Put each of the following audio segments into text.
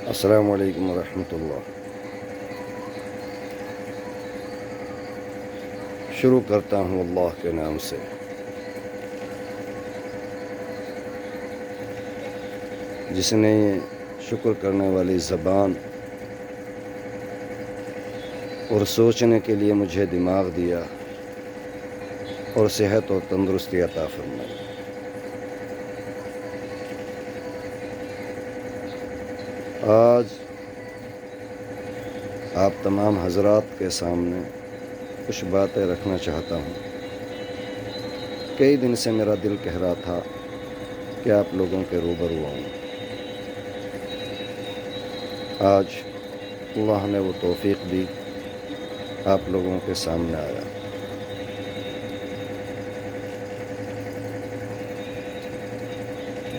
السلام علیکم ورحمۃ اللہ۔ شروع کرتا ہوں اللہ کے نام سے۔ جس نے شکر کرنے والی زبان اور سوچنے کے لیے مجھے دماغ دیا اور صحت اور تندرستی عطا فرمائی۔ آج آپ تمام حضرات کے سامنے کچھ باتیں رکھنا چاہتا ہوں۔ کئی دن سے میرا دل کہہ رہا تھا کہ آپ لوگوں کے روبرو آؤں۔ آج اللہ نے وہ توفیق دی، آپ لوگوں کے سامنے آیا۔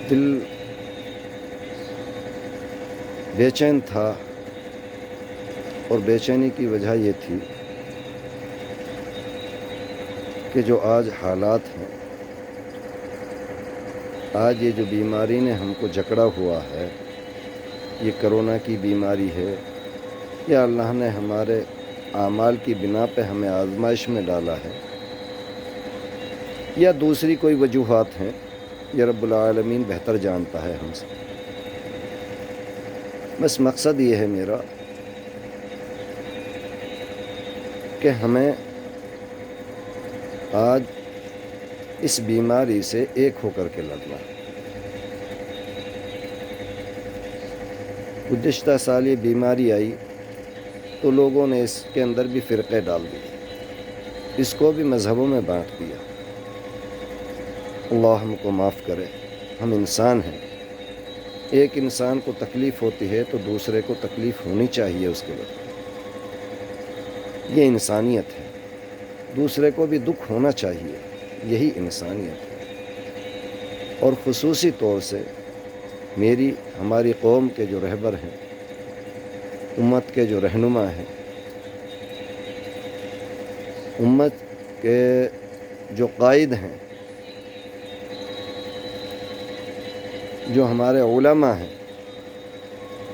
دل بے چین تھا اور بے چینی کی وجہ یہ تھی کہ جو آج حالات ہیں، آج یہ جو بیماری نے ہم کو جکڑا ہوا ہے، یہ کرونا کی بیماری ہے یا اللہ نے ہمارے اعمال کی بنا پہ ہمیں آزمائش میں ڈالا ہے یا دوسری کوئی وجوہات ہیں، یہ رب العالمین بہتر جانتا ہے ہم سے۔ بس مقصد یہ ہے میرا کہ ہمیں آج اس بیماری سے ایک ہو کر کے لڑنا۔ گزشتہ سال یہ بیماری آئی تو لوگوں نے اس کے اندر بھی فرقے ڈال دیے، اس کو بھی مذہبوں میں بانٹ دیا۔ اللہ ہم کو معاف کرے، ہم انسان ہیں، ایک انسان کو تکلیف ہوتی ہے تو دوسرے کو تکلیف ہونی چاہیے اس کے وقت، یہ انسانیت ہے۔ دوسرے کو بھی دکھ ہونا چاہیے، یہی انسانیت ہے۔ اور خصوصی طور سے ہماری قوم کے جو رہبر ہیں، امت کے جو رہنما ہیں، امت کے جو قائد ہیں، جو ہمارے علماء ہیں،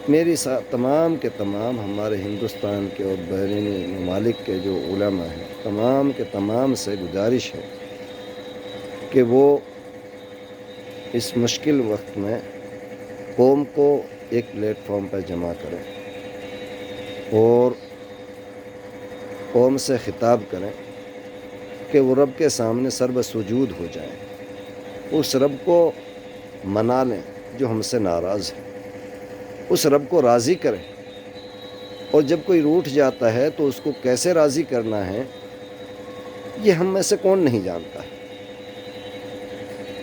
میری تمام کے تمام ہمارے ہندوستان کے اور بیرونی ممالک کے جو علماء ہیں، تمام کے تمام سے گزارش ہے کہ وہ اس مشکل وقت میں قوم کو ایک پلیٹ فارم پر جمع کریں اور قوم سے خطاب کریں کہ وہ رب کے سامنے سر سجود ہو جائیں، اس رب کو منا لیں جو ہم سے ناراض ہے، اس رب کو راضی کریں۔ اور جب کوئی روٹھ جاتا ہے تو اس کو کیسے راضی کرنا ہے، یہ ہم میں سے کون نہیں جانتا ہے؟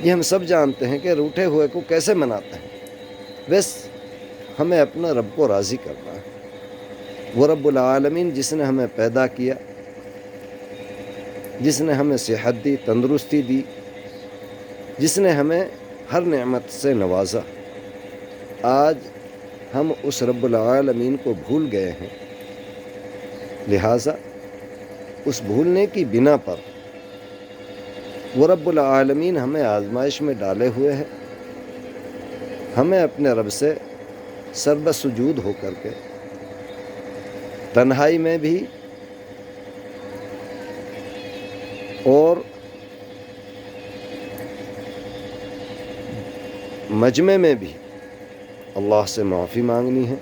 یہ ہم سب جانتے ہیں کہ روٹھے ہوئے کو کیسے مناتے ہیں۔ بس ہمیں اپنا رب کو راضی کرنا ہے۔ وہ رب العالمین جس نے ہمیں پیدا کیا، جس نے ہمیں صحت دی، تندرستی دی، جس نے ہمیں ہر نعمت سے نوازا، آج ہم اس رب العالمین کو بھول گئے ہیں۔ لہٰذا اس بھولنے کی بنا پر وہ رب العالمین ہمیں آزمائش میں ڈالے ہوئے ہیں۔ ہمیں اپنے رب سے سر سجود ہو کر کے تنہائی میں بھی اور مجمع میں بھی اللہ سے معافی مانگنی ہے،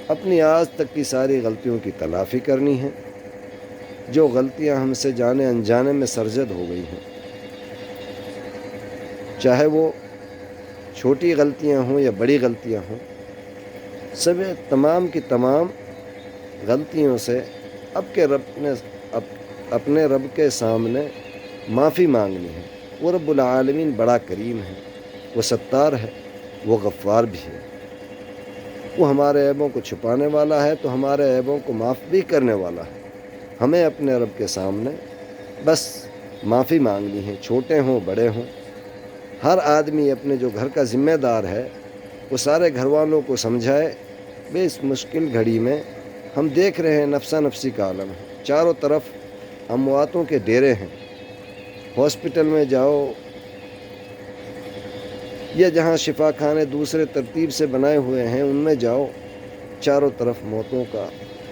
اپنی آج تک کی ساری غلطیوں کی تلافی کرنی ہے۔ جو غلطیاں ہم سے جانے انجانے میں سرزد ہو گئی ہیں، چاہے وہ چھوٹی غلطیاں ہوں یا بڑی غلطیاں ہوں، سب تمام کی تمام غلطیوں سے اپنے رب کے سامنے معافی مانگنی ہے۔ وہ رب العالمین بڑا کریم ہے، وہ ستار ہے، وہ غفار بھی ہے۔ وہ ہمارے عیبوں کو چھپانے والا ہے تو ہمارے عیبوں کو معاف بھی کرنے والا ہے۔ ہمیں اپنے رب کے سامنے بس معافی مانگنی ہے، چھوٹے ہوں بڑے ہوں۔ ہر آدمی اپنے جو گھر کا ذمہ دار ہے وہ سارے گھر والوں کو سمجھائے، بے اس مشکل گھڑی میں ہم دیکھ رہے ہیں نفسا نفسی کا عالم ہے، چاروں طرف امواتوں کے ڈیرے ہیں۔ ہاسپٹل میں جاؤ یا جہاں شفا خانے دوسرے ترتیب سے بنائے ہوئے ہیں ان میں جاؤ، چاروں طرف موتوں کا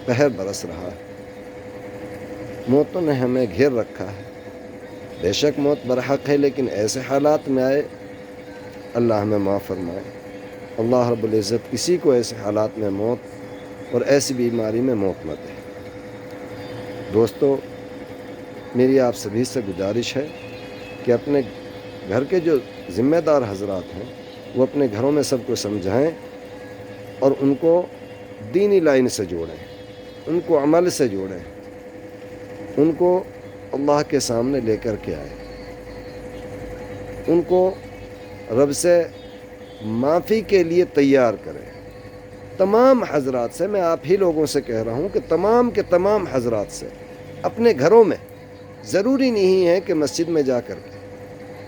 قہر برس رہا ہے، موتوں نے ہمیں گھیر رکھا ہے۔ بے شک موت برحق ہے، لیکن ایسے حالات میں آئے، اللہ ہمیں معاف فرمائے۔ اللہ رب العزت کسی کو ایسے حالات میں موت اور ایسی بیماری میں موت نہ دے۔ دوستو، میری آپ سبھی سے گزارش ہے کہ اپنے گھر کے جو ذمہ دار حضرات ہیں وہ اپنے گھروں میں سب کو سمجھائیں اور ان کو دینی لائن سے جوڑیں، ان کو عمل سے جوڑیں، ان کو اللہ کے سامنے لے کر کے آئیں، ان کو رب سے معافی کے لیے تیار کریں۔ تمام حضرات سے، میں آپ ہی لوگوں سے کہہ رہا ہوں کہ تمام کے تمام حضرات سے اپنے گھروں میں، ضروری نہیں ہے کہ مسجد میں جا کر کے،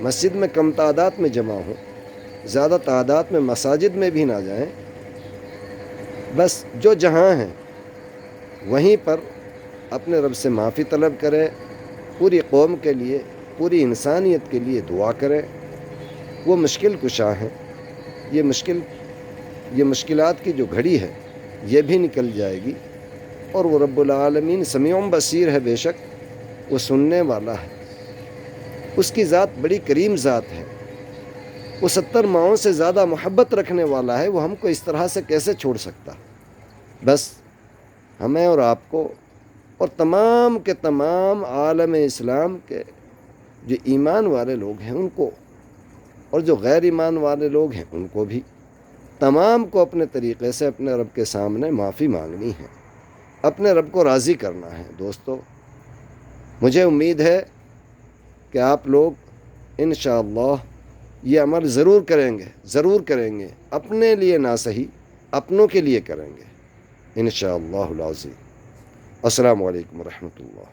مسجد میں کم تعداد میں جمع ہوں، زیادہ تعداد میں مساجد میں بھی نہ جائیں، بس جو جہاں ہیں وہیں پر اپنے رب سے معافی طلب کریں، پوری قوم کے لیے، پوری انسانیت کے لیے دعا کریں۔ وہ مشکل کشا ہیں، یہ مشکلات کی جو گھڑی ہے یہ بھی نکل جائے گی، اور وہ رب العالمین سمیع بصیر ہے، بے شک وہ سننے والا ہے، اس کی ذات بڑی کریم ذات ہے، وہ 70 ماؤں سے زیادہ محبت رکھنے والا ہے، وہ ہم کو اس طرح سے کیسے چھوڑ سکتا؟ بس ہمیں اور آپ کو اور تمام کے تمام عالم اسلام کے جو ایمان والے لوگ ہیں ان کو، اور جو غیر ایمان والے لوگ ہیں ان کو بھی، تمام کو اپنے طریقے سے اپنے رب کے سامنے معافی مانگنی ہے، اپنے رب کو راضی کرنا ہے۔ دوستو، مجھے امید ہے کہ آپ لوگ انشاءاللہ یہ عمل ضرور کریں گے، اپنے لیے نہ صحیح، اپنوں کے لیے کریں گے انشاءاللہ العظیم۔ السلام علیکم ورحمۃ اللہ۔